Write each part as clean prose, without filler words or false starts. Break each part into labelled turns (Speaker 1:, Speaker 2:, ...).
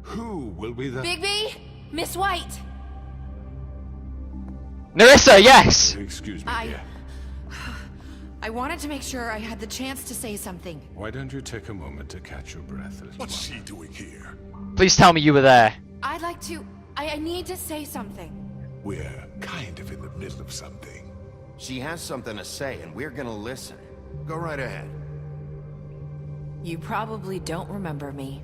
Speaker 1: Who will be the...
Speaker 2: Bigby? Miss White!
Speaker 3: Nerissa, yes!
Speaker 1: Excuse me, dear.
Speaker 2: I wanted to make sure I had the chance to say something.
Speaker 1: Why don't you take a moment to catch your breath a little
Speaker 4: What's she
Speaker 1: longer?
Speaker 4: doing here?
Speaker 3: Please tell me you were there.
Speaker 2: I'd like to... I need to say something.
Speaker 4: We're kind of in the middle of something.
Speaker 5: She has something to say, and we're gonna listen. Go right ahead.
Speaker 2: You probably don't remember me.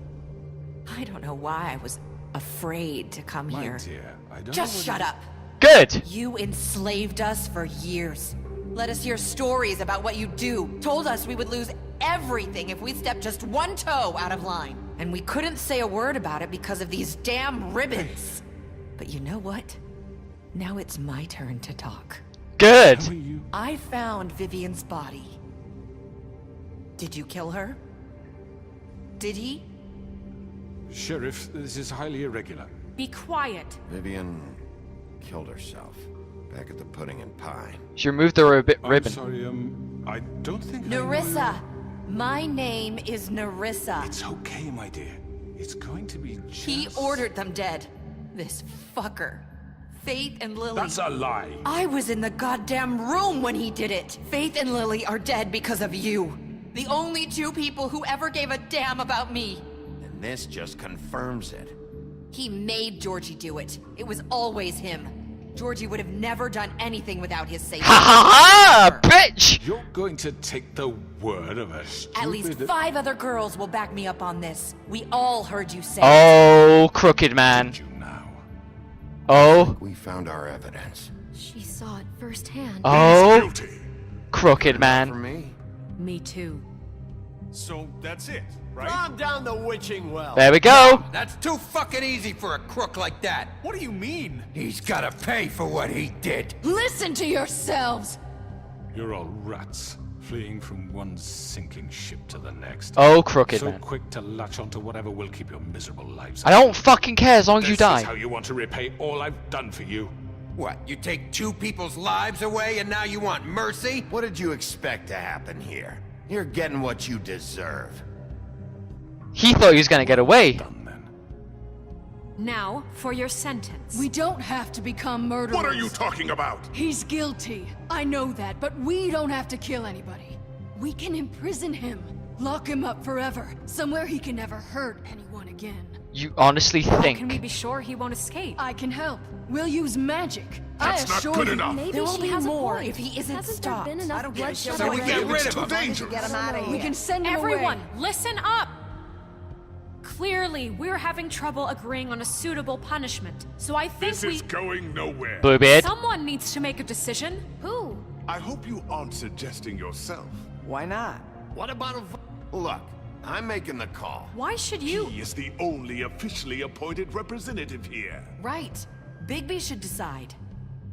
Speaker 2: I don't know why I was afraid to come
Speaker 1: My
Speaker 2: here.
Speaker 1: dear, I don't
Speaker 2: Just
Speaker 1: know
Speaker 2: shut
Speaker 1: what
Speaker 2: up.
Speaker 3: Good!
Speaker 2: You enslaved us for years. Let us hear stories about what you do. Told us we would lose everything if we stepped just one toe out of line. And we couldn't say a word about it because of these damn ribbons. But you know what? Now it's my turn to talk.
Speaker 3: Good!
Speaker 1: How are you?
Speaker 2: I found Vivian's body. Did you kill her? Did he?
Speaker 1: Sheriff, this is highly irregular.
Speaker 6: Be quiet.
Speaker 5: Vivian killed herself back at the Pudding and Pie.
Speaker 3: She removed the
Speaker 1: I'm
Speaker 3: ribbon.
Speaker 1: sorry, I don't think I
Speaker 2: Nerissa! My name is Nerissa.
Speaker 1: It's okay, my dear. It's going to be just...
Speaker 2: He ordered them dead. This fucker. Faith and Lily.
Speaker 1: That's a lie.
Speaker 2: I was in the goddamn room when he did it. Faith and Lily are dead because of you. The only two people who ever gave a damn about me.
Speaker 5: And this just confirms it.
Speaker 2: He made Georgie do it. It was always him. Georgie would have never done anything without his say.
Speaker 3: Ha ha ha! Bitch!
Speaker 1: You're going to take the word of a stupid...
Speaker 2: At least 5 other girls will back me up on this. We all heard you say it.
Speaker 3: Oh, crooked man.
Speaker 1: You now.
Speaker 3: Oh.
Speaker 5: We found our evidence.
Speaker 7: She saw it firsthand.
Speaker 3: Oh.
Speaker 4: Guilty.
Speaker 3: Crooked
Speaker 5: For
Speaker 3: man.
Speaker 5: me?
Speaker 6: Me too.
Speaker 4: So that's it, right?
Speaker 8: Calm down the witching well.
Speaker 3: There we go.
Speaker 9: That's too fucking easy for a crook like that.
Speaker 4: What do you mean?
Speaker 9: He's gotta pay for what he did.
Speaker 7: Listen to yourselves!
Speaker 1: You're all rats, fleeing from one sinking ship to the next.
Speaker 3: Oh, crooked
Speaker 1: So
Speaker 3: man.
Speaker 1: quick to latch onto whatever will keep your miserable lives.
Speaker 3: I don't fucking care as long as you
Speaker 1: This is how
Speaker 3: die.
Speaker 1: you want to repay all I've done for you.
Speaker 9: What, you take 2 people's lives away and now you want mercy?
Speaker 5: What did you expect to happen here? You're getting what you deserve.
Speaker 3: He thought he was gonna get away.
Speaker 1: Done then.
Speaker 6: Now, for your sentence.
Speaker 7: We don't have to become murderers.
Speaker 4: What are you talking about?
Speaker 7: He's guilty. I know that, but we don't have to kill anybody. We can imprison him. Lock him up forever. Somewhere he can never hurt anyone again.
Speaker 3: You honestly
Speaker 6: How can we
Speaker 3: think?
Speaker 6: be sure he won't escape?
Speaker 7: I can help. We'll use magic.
Speaker 4: That's
Speaker 7: I
Speaker 4: not
Speaker 7: assure
Speaker 4: good
Speaker 7: you.
Speaker 4: enough.
Speaker 7: Maybe
Speaker 2: There will
Speaker 7: she
Speaker 2: be
Speaker 7: has a
Speaker 2: more
Speaker 7: point.
Speaker 2: if he isn't
Speaker 7: Hasn't
Speaker 2: stopped.
Speaker 7: there been enough bloodshed
Speaker 9: So we get
Speaker 7: already?
Speaker 9: rid
Speaker 4: It's
Speaker 9: of
Speaker 4: too
Speaker 9: him.
Speaker 4: dangerous.
Speaker 2: Get him out of here.
Speaker 7: We can send him
Speaker 6: Everyone,
Speaker 7: away.
Speaker 6: listen up! Clearly, we're having trouble agreeing on a suitable punishment. So I think
Speaker 4: This is going nowhere.
Speaker 3: Bluebeard.
Speaker 6: someone needs to make a decision.
Speaker 7: Who?
Speaker 4: I hope you aren't suggesting yourself.
Speaker 8: Why not?
Speaker 5: What about a Look, I'm making the call.
Speaker 6: Why should you?
Speaker 4: He is the only officially appointed representative here.
Speaker 2: Right. Bigby should decide.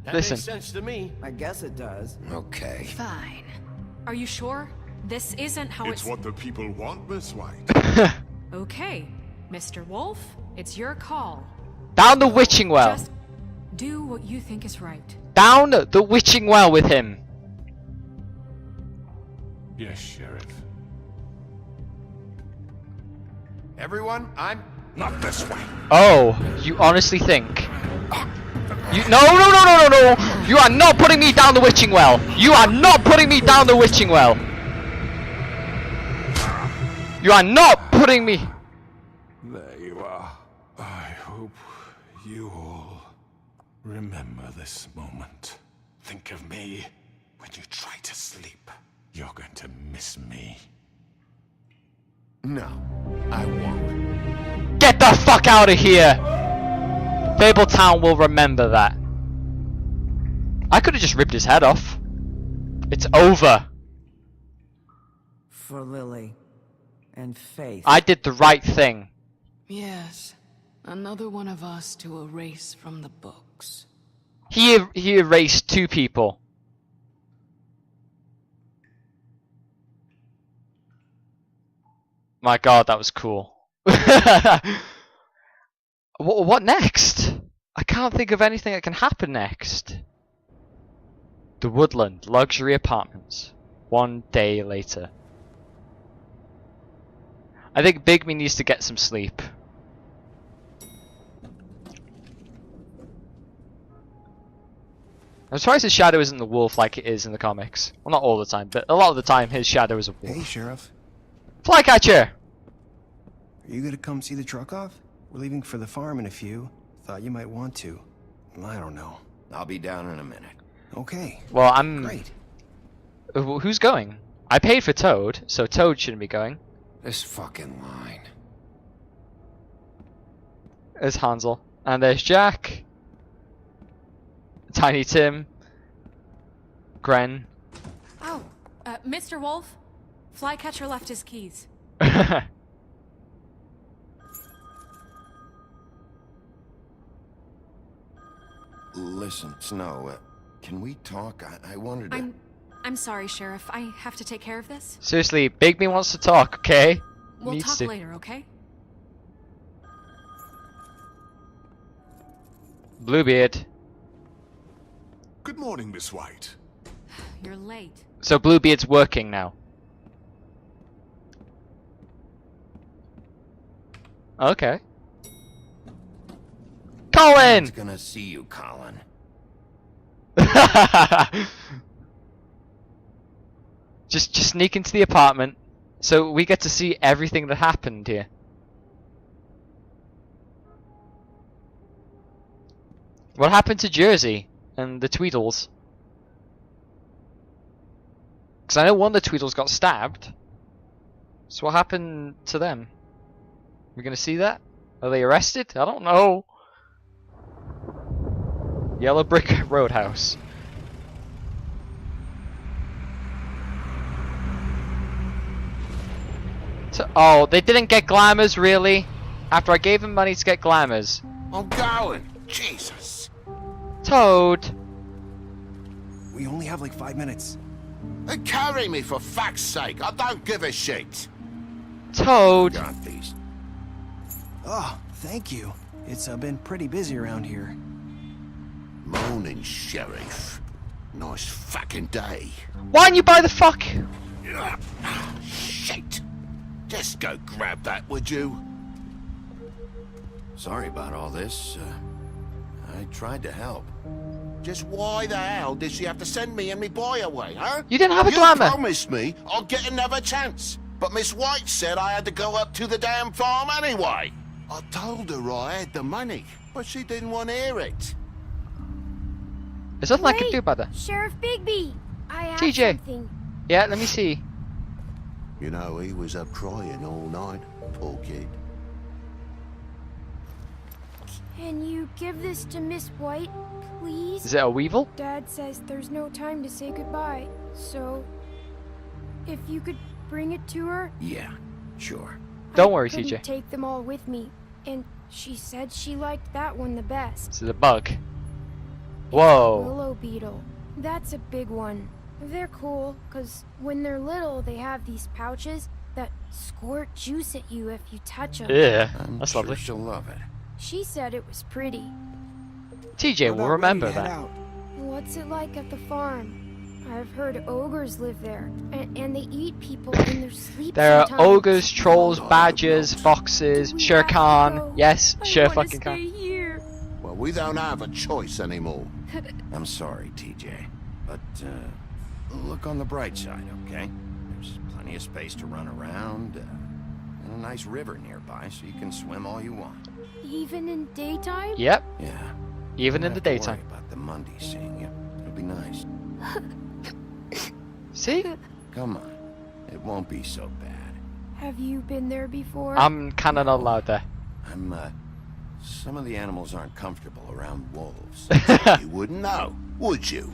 Speaker 8: That
Speaker 3: Listen.
Speaker 8: makes sense to me. I guess it does.
Speaker 5: Okay.
Speaker 7: Fine.
Speaker 6: Are you sure? This isn't how
Speaker 4: It's what the people want, Miss White.
Speaker 6: Okay, Mr. Wolf, it's your call.
Speaker 3: Down the witching well.
Speaker 6: Just do what you think is right.
Speaker 3: Down the witching well with him.
Speaker 1: Yes, Sheriff.
Speaker 5: Everyone, I'm...
Speaker 4: Not this way.
Speaker 3: Oh, you honestly think? You no! You are not putting me down the witching well. You are not putting me down the witching well. You are not putting me.
Speaker 1: There you are. I hope you all remember this moment. Think of me when you try to sleep. You're going to miss me.
Speaker 5: No, I won't.
Speaker 3: Get the fuck out of here. Fabletown will remember that. I could have just ripped his head off. It's over.
Speaker 8: For Lily and Faith.
Speaker 3: I did the right thing.
Speaker 10: Yes, another one of us to erase from the books.
Speaker 3: He erased 2 people. My god, that was cool. What next? I can't think of anything that can happen next. The Woodland luxury apartments. 1 day later. I think Bigby needs to get some sleep. I'm surprised his shadow isn't the wolf like it is in the comics. Well, not all the time, but a lot of the time his shadow is a wolf.
Speaker 11: Hey, Sheriff.
Speaker 3: Flycatcher!
Speaker 11: Are you gonna come see the truck off? We're leaving for the farm in a few. Thought you might want to. I don't know.
Speaker 5: I'll be down in a minute.
Speaker 11: Okay.
Speaker 3: Well, I'm...
Speaker 11: Great.
Speaker 3: Who's going? I paid for Toad, so Toad shouldn't be going.
Speaker 5: This fucking line.
Speaker 3: There's Hansel. And there's Jack. Tiny Tim. Gren.
Speaker 6: Oh, Mr. Wolf? Flycatcher left his keys.
Speaker 5: Listen, Snow, can we talk? I wanted to...
Speaker 6: I'm sorry, Sheriff. I have to take care of this.
Speaker 3: Seriously, Bigby wants to talk, okay?
Speaker 6: We'll
Speaker 3: Needs
Speaker 6: talk
Speaker 3: to.
Speaker 6: later, okay?
Speaker 3: Bluebeard.
Speaker 4: Good morning, Miss White.
Speaker 6: You're late.
Speaker 3: So Bluebeard's working now. Okay. Colin!
Speaker 5: It's gonna see you, Colin.
Speaker 3: just sneak into the apartment so we get to see everything that happened here. What happened to Jersey and the Tweedles? Because I know one of the Tweedles got stabbed. So what happened to them? We're gonna see that? Are they arrested? I don't know. Yellow Brick Roadhouse. So, oh, they didn't get glamours, really? After I gave them money to get glamours.
Speaker 9: I'm going. Jesus.
Speaker 3: Toad.
Speaker 11: We only have like 5 minutes.
Speaker 9: Carry me for fuck's sake. I don't give a shit.
Speaker 3: Toad.
Speaker 5: Got these.
Speaker 11: Oh, thank you. It's been pretty busy around here.
Speaker 9: Morning, Sheriff. Nice fucking day.
Speaker 3: Why didn't you buy the fuck?
Speaker 9: Shit. Just go grab that, would you?
Speaker 5: Sorry about all this. I tried to help.
Speaker 9: Just why the hell did she have to send me and me boy away, huh?
Speaker 3: You didn't have a
Speaker 9: You
Speaker 3: glamour.
Speaker 9: promised me I'd get another chance. But Miss White said I had to go up to the damn farm anyway. I told her I had the money, but she didn't want to hear it.
Speaker 3: There's nothing I can do about that.
Speaker 12: Sheriff Bigby, I have
Speaker 3: TJ.
Speaker 12: something.
Speaker 3: Yeah, let me see.
Speaker 9: You know, he was up crying all night, poor kid.
Speaker 12: Can you give this to Miss White, please?
Speaker 3: Is it a Weevil?
Speaker 12: Dad says there's no time to say goodbye, so if you could bring it to her.
Speaker 5: Yeah, sure.
Speaker 3: Don't worry,
Speaker 12: I couldn't
Speaker 3: TJ.
Speaker 12: take them all with me, and she said she liked that one the best.
Speaker 3: It's a bug. Whoa.
Speaker 12: Willow beetle. That's a big one. They're cool, because when they're little, they have these pouches that squirt juice at you if you touch them.
Speaker 3: Yeah,
Speaker 5: I'm
Speaker 3: that's
Speaker 5: sure
Speaker 3: lovely.
Speaker 5: she'll love it.
Speaker 12: She said it was pretty.
Speaker 3: TJ will remember that.
Speaker 12: What's it like at the farm? I've heard ogres live there, and they eat people in their sleep
Speaker 3: There are
Speaker 12: sometimes.
Speaker 3: ogres, trolls, badgers, foxes, Shere Khan. Yes, Shere fucking Khan.
Speaker 12: Here.
Speaker 9: Well, we don't have a choice anymore.
Speaker 5: I'm sorry, TJ, but look on the bright side, okay? There's plenty of space to run around, and a nice river nearby, so you can swim all you want.
Speaker 12: Even in daytime?
Speaker 3: Yep,
Speaker 5: Yeah.
Speaker 3: even
Speaker 5: Don't
Speaker 3: in the
Speaker 5: have to worry
Speaker 3: daytime.
Speaker 5: about the Monday seeing you. It'll be nice.
Speaker 3: See?
Speaker 5: Come on, it won't be so bad.
Speaker 12: Have you been there before?
Speaker 3: I'm kinda not allowed there.
Speaker 5: Some of the animals aren't comfortable around wolves.
Speaker 9: You wouldn't know, would you?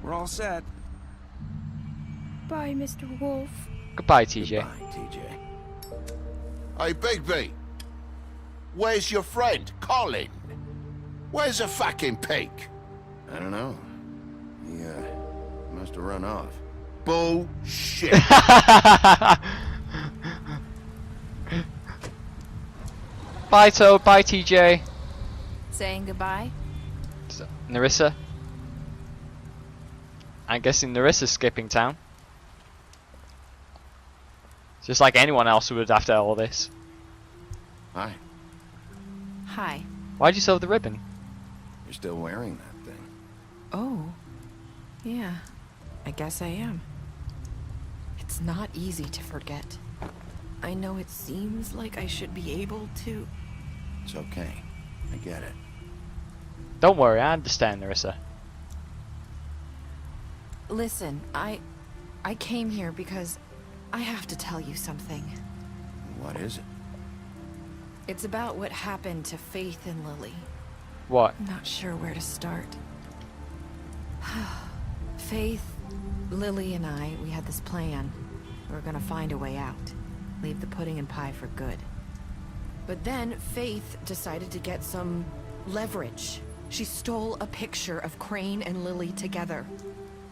Speaker 11: We're all set.
Speaker 12: Bye, Mr. Wolf.
Speaker 3: Goodbye, TJ.
Speaker 5: Goodbye, TJ.
Speaker 9: Hey, Bigby. Where's your friend, Colin? Where's the fucking pig?
Speaker 5: I don't know. He must have run off.
Speaker 9: Bullshit.
Speaker 3: Bye, Toad. Bye, TJ.
Speaker 2: Saying goodbye?
Speaker 3: Nerissa. I'm guessing Nerissa's skipping town. Just like anyone else would after all this.
Speaker 5: Hi.
Speaker 2: Hi.
Speaker 3: Why'd you sew the ribbon?
Speaker 5: You're still wearing that thing.
Speaker 2: Oh, yeah, I guess I am. It's not easy to forget. I know it seems like I should be able to.
Speaker 5: It's okay. I get it.
Speaker 3: Don't worry, I understand, Nerissa.
Speaker 2: Listen, I came here because I have to tell you something.
Speaker 5: What is it?
Speaker 2: It's about what happened to Faith and Lily.
Speaker 3: What?
Speaker 2: I'm not sure where to start. Faith, Lily, and I, we had this plan. We were gonna find a way out. Leave the pudding and pie for good. But then Faith decided to get some leverage. She stole a picture of Crane and Lily together.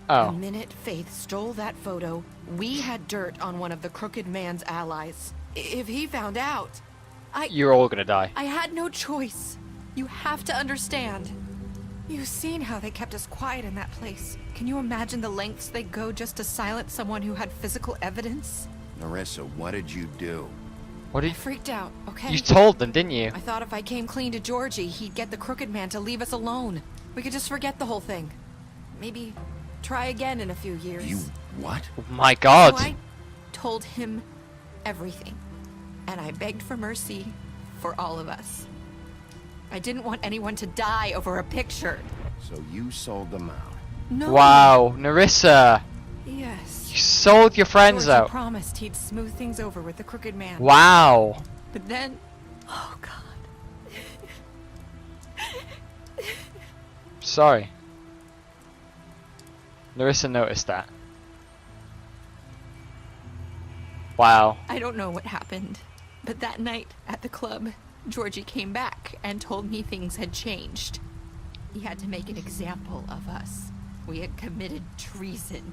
Speaker 3: Oh.
Speaker 2: The minute Faith stole that photo, we had dirt on one of the Crooked Man's allies. If he found out,
Speaker 3: You're all gonna die.
Speaker 2: I had no choice. You have to understand. You've seen how they kept us quiet in that place. Can you imagine the lengths they'd go just to silence someone who had physical evidence?
Speaker 5: Nerissa, what did you do?
Speaker 3: What
Speaker 2: I
Speaker 3: did
Speaker 2: freaked out, okay?
Speaker 3: you told them, didn't you?
Speaker 2: I thought if I came clean to Georgie, he'd get the Crooked Man to leave us alone. We could just forget the whole thing. Maybe try again in a few years.
Speaker 5: You what?
Speaker 3: Oh my God.
Speaker 2: So I told him everything. And I begged for mercy for all of us. I didn't want anyone to die over a picture.
Speaker 5: So you sold them out.
Speaker 2: No.
Speaker 3: Wow, Nerissa.
Speaker 2: Yes.
Speaker 3: You sold your friends
Speaker 2: Georgie
Speaker 3: out.
Speaker 2: promised he'd smooth things over with the Crooked Man.
Speaker 3: Wow.
Speaker 2: But then, oh God.
Speaker 3: Sorry. Nerissa noticed that. Wow.
Speaker 2: I don't know what happened, but that night at the club, Georgie came back and told me things had changed. He had to make an example of us. We had committed treason.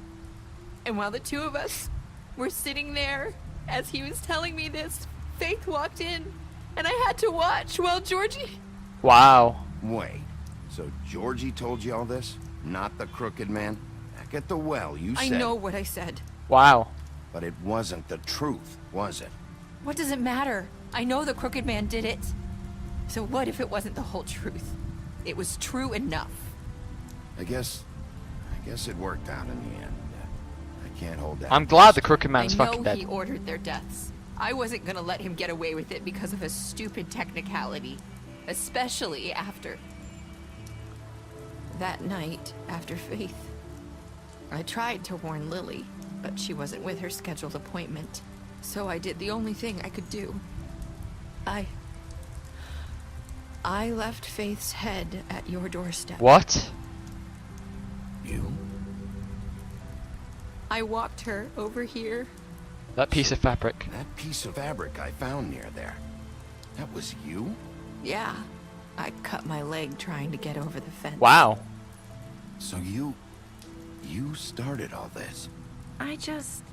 Speaker 2: And while the two of us were sitting there, as he was telling me this, Faith walked in, and I had to watch while Georgie...
Speaker 3: Wow.
Speaker 5: Wait, so Georgie told you all this? Not the Crooked Man? Back at the well, you
Speaker 2: I
Speaker 5: said...
Speaker 2: know what I said.
Speaker 3: Wow.
Speaker 5: But it wasn't the truth, was it?
Speaker 2: What does it matter? I know the Crooked Man did it. So what if it wasn't the whole truth? It was true enough.
Speaker 5: I guess it worked out in the end. I can't hold that.
Speaker 3: I'm glad the Crooked Man's
Speaker 2: I know
Speaker 3: fucking dead.
Speaker 2: he ordered their deaths. I wasn't gonna let him get away with it because of a stupid technicality. Especially after... that night, after Faith. I tried to warn Lily, but she wasn't with her scheduled appointment. So I did the only thing I could do. I left Faith's head at your doorstep.
Speaker 3: What?
Speaker 5: You?
Speaker 2: I walked her over here.
Speaker 3: That piece of fabric.
Speaker 5: That piece of fabric I found near there. That was you?
Speaker 2: Yeah. I cut my leg trying to get over the fence.
Speaker 3: Wow.
Speaker 5: So you started all this?
Speaker 2: I just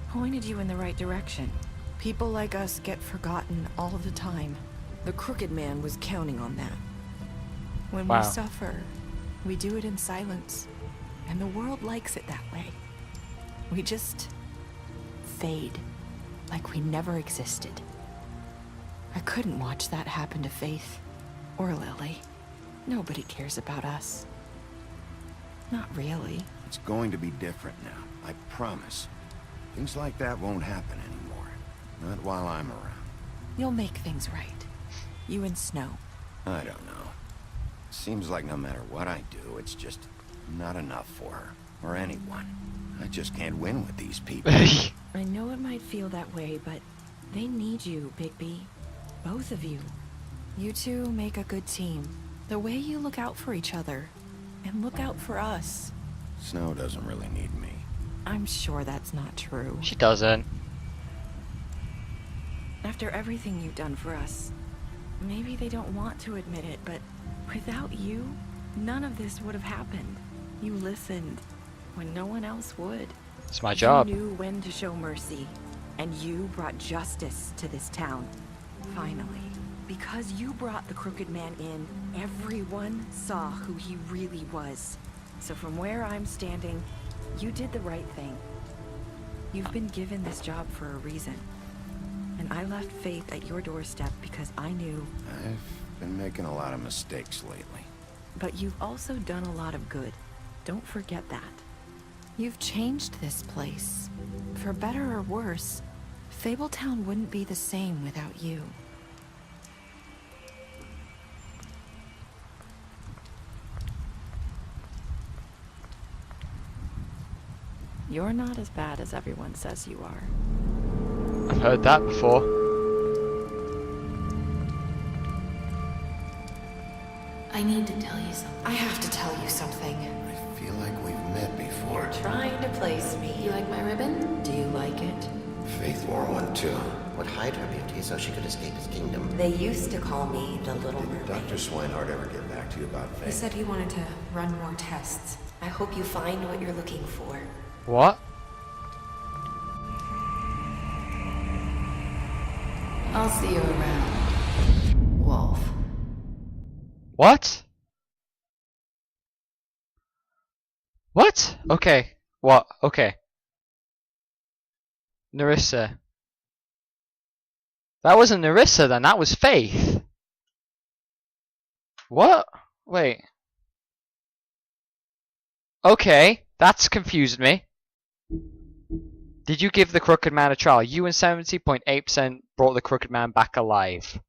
Speaker 2: pointed you in the right direction. People like us get forgotten all the time. The Crooked Man was counting on that. When
Speaker 3: Wow.
Speaker 2: we suffer, we do it in silence. And the world likes it that way. We just fade, like we never existed. I couldn't watch that happen to Faith or Lily. Nobody cares about us. Not really.
Speaker 5: It's going to be different now, I promise. Things like that won't happen anymore. Not while I'm around.
Speaker 2: You'll make things right. You and Snow.
Speaker 5: I don't know. Seems like no matter what I do, it's just not enough for her, or anyone. I just can't win with these people.
Speaker 2: I know it might feel that way, but they need you, Bigby. Both of you. You two make a good team. The way you look out for each other, and look out for us.
Speaker 5: Snow doesn't really need me.
Speaker 2: I'm sure that's not true.
Speaker 3: She doesn't.
Speaker 2: After everything you've done for us, maybe they don't want to admit it, but without you, none of this would have happened. You listened when no one else would.
Speaker 3: It's my job.
Speaker 2: You knew when to show mercy, and you brought justice to this town. Finally. Because you brought the Crooked Man in, everyone saw who he really was. So from where I'm standing, you did the right thing. You've been given this job for a reason. And I left Faith at your doorstep because I knew...
Speaker 5: I've been making a lot of mistakes lately.
Speaker 2: But you've also done a lot of good. Don't forget that. You've changed this place. For better or worse, Fabletown wouldn't be the same without you. You're not as bad as everyone says you are.
Speaker 3: I've heard that before.
Speaker 10: I need to tell you something.
Speaker 2: I have to tell you something.
Speaker 5: I feel like we've met before.
Speaker 2: You're trying to place me.
Speaker 10: You like my ribbon?
Speaker 2: Do you like it?
Speaker 5: Faith wore one too.
Speaker 13: Would hide her beauty so she could escape his kingdom.
Speaker 2: They used to call me the Little
Speaker 5: Did
Speaker 2: Mermaid.
Speaker 5: Dr. Swinehart ever get back to you about Faith?
Speaker 2: He said he wanted to run more tests. I hope you find what you're looking for.
Speaker 3: What?
Speaker 10: I'll see you around, Wolf.
Speaker 3: What? What? Okay. What? Okay. Nerissa. That wasn't Nerissa then, that was Faith. What? Wait. Okay, that's confused me. Did you give the Crooked Man a trial? You and 70.8% brought the Crooked Man back alive.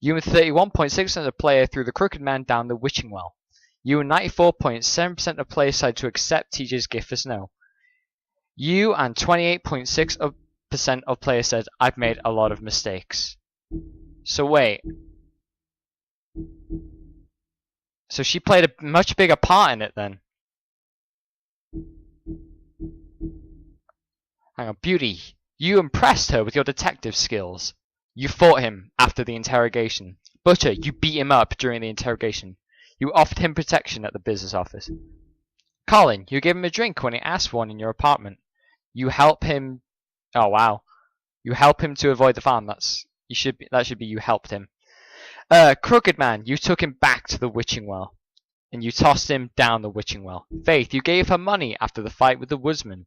Speaker 3: You and 31.6% of the player threw the Crooked Man down the Witching Well. You and 94.7% of players decided to accept TJ's gift for Snow. You and 28.6% of players said, I've made a lot of mistakes. So wait. So she played a much bigger part in it then. Hang on, Beauty. You impressed her with your detective skills. You fought him after the interrogation. Butcher, you beat him up during the interrogation. You offered him protection at the business office. Colin, you gave him a drink when he asked for one in your apartment. You help him. Oh wow. You help him to avoid the farm. That should be you helped him. Crooked Man, you took him back to the Witching Well, and you tossed him down the Witching Well. Faith, you gave her money after the fight with the woodsman.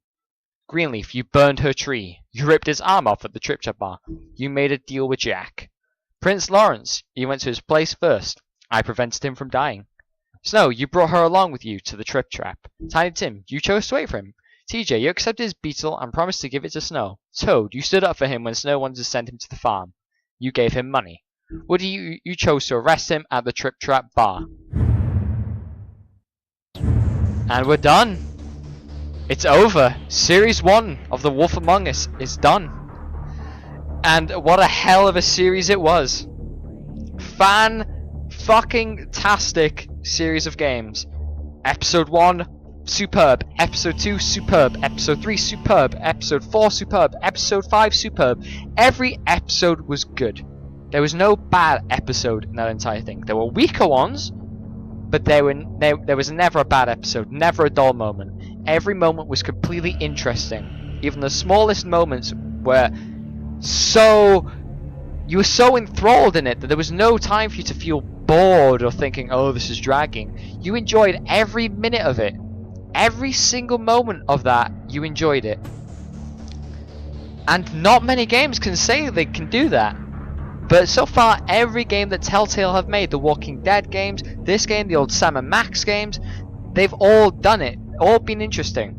Speaker 3: Greenleaf, you burned her tree. You ripped his arm off at the Trip Trap bar. You made a deal with Jack. Prince Lawrence, you went to his place first. I prevented him from dying. Snow, you brought her along with you to the Trip Trap. Tiny Tim, you chose to wait for him. TJ, you accepted his beetle and promised to give it to Snow. Toad, you stood up for him when Snow wanted to send him to the farm. You gave him money. Woody, you chose to arrest him at the Trip Trap bar. And we're done. It's over. Series 1 of The Wolf Among Us is done. And what a hell of a series it was. Fan-fucking-tastic series of games. Episode 1, superb. Episode 2, superb. Episode 3, superb. Episode 4, superb. Episode 5, superb. Every episode was good. There was no bad episode in that entire thing. There were weaker ones, but there was never a bad episode, never a dull moment. Every moment was completely interesting. Even the smallest moments were you were so enthralled in it that there was no time for you to feel bored or thinking, oh, this is dragging. You enjoyed every minute of it. Every single moment of that, you enjoyed it. And not many games can say they can do that. But so far, every game that Telltale have made, the Walking Dead games, this game, the old Sam & Max games, they've all done it. All been interesting.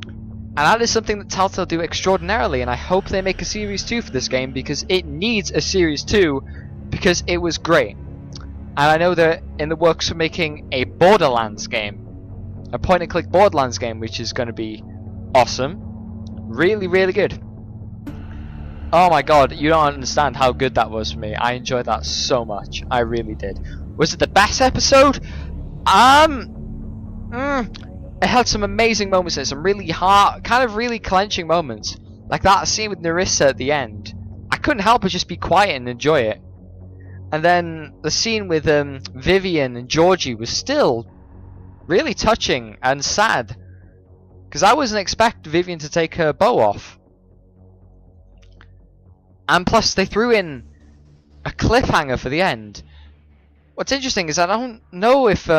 Speaker 3: And that is something that Telltale do extraordinarily, and I hope they make a Series 2 for this game, because it needs a Series 2, because it was great. And I know they're in the works for making a Borderlands game. A point-and-click Borderlands game, which is going to be awesome. Really, really good. Oh my god, you don't understand how good that was for me. I enjoyed that so much. I really did. Was it the best episode? It had some amazing moments in it, some really hard, kind of really clenching moments. Like that scene with Nerissa at the end. I couldn't help but just be quiet and enjoy it. And then the scene with Vivian and Georgie was still really touching and sad. Because I wasn't expecting Vivian to take her bow off. And plus they threw in a cliffhanger for the end. What's interesting is I don't know if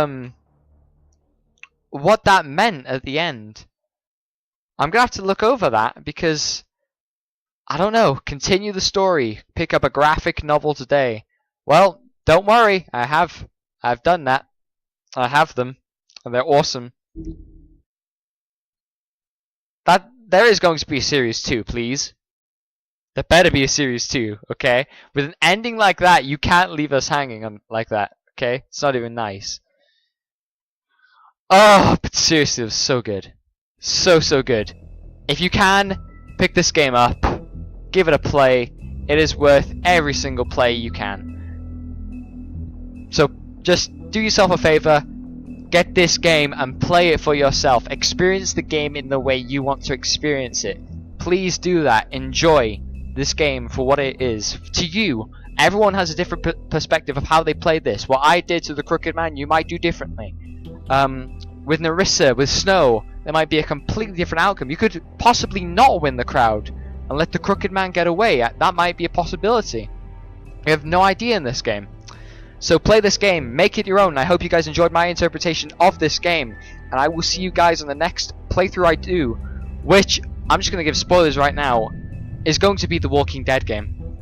Speaker 3: what that meant at the end. I'm gonna have to look over that because I don't know. Continue the story. Pick up a graphic novel today. Well, don't worry. I've done that. I have them, and they're awesome. That there is going to be a series 2, please. There better be a series 2, okay? With an ending like that, you can't leave us hanging on like that, okay? It's not even nice. Oh, but seriously, it was so good. So good. If you can, pick this game up. Give it a play. It is worth every single play you can. So, just do yourself a favor. Get this game and play it for yourself. Experience the game in the way you want to experience it. Please do that. Enjoy this game for what it is. To you, everyone has a different perspective of how they played this. What I did to the Crooked Man, you might do differently. With Nerissa, with Snow, there might be a completely different outcome. You could possibly not win the crowd and let the Crooked Man get away. That might be a possibility. We have no idea in this game. So play this game, make it your own. I hope you guys enjoyed my interpretation of this game, and I will see you guys on the next playthrough I do, which, I'm just going to give spoilers right now, is going to be the Walking Dead game.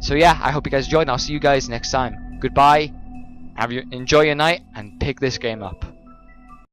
Speaker 3: So yeah, I hope you guys enjoyed, and I'll see you guys next time. Goodbye, enjoy your night, and pick this game up.